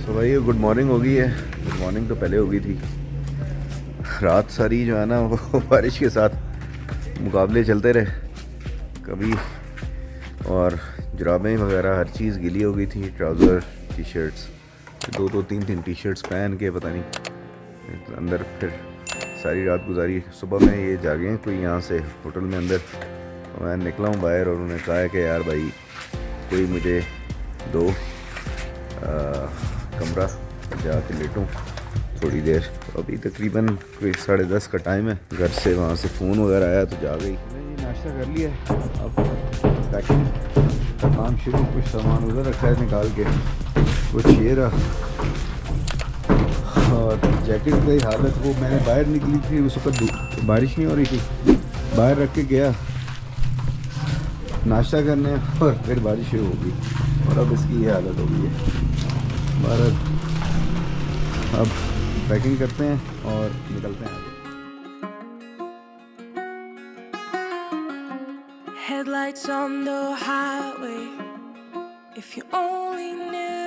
तो भाई good morning हो गई है। गुड मॉर्निंग तो पहले हो गई थी। रात सारी जो है ना वो बारिश के साथ मुकाबले चलते रहे कभी, और जुराबें वगैरह हर चीज़ गीली हो गई थी। ट्राउज़र, टी शर्ट्स, दो दो तीन तीन टी शर्ट्स पहन के पता नहीं अंदर फिर सारी रात गुजारी। सुबह में ये जागे हैं कोई यहाँ से होटल में अंदर, तो मैं निकला हूँ बाहर और उन्होंने कहा है कि यार भाई कोई मुझे दो कमरा जाके लेटूँ थोड़ी देर। तो अभी तकरीबन कोई 10:30 का टाइम है। घर से वहाँ से फ़ोन वगैरह आया तो जा गई। मैंने नाश्ता कर लिया है, अब पैकिंग का काम शुरू। कुछ सामान उधर रखा है निकाल के, कुछ ये रहा। और जैकेट की हालत, वो मैंने बाहर निकली थी उस वक्त बारिश नहीं हो रही थी, बाहर रख के गया नाश्ता करने और फिर बारिश शुरू हो गई और अब इसकी ये हालत हो गई है। भारत अब पैकिंग करते हैं और निकलते हैं आगे। Headlights on the highway. If you only knew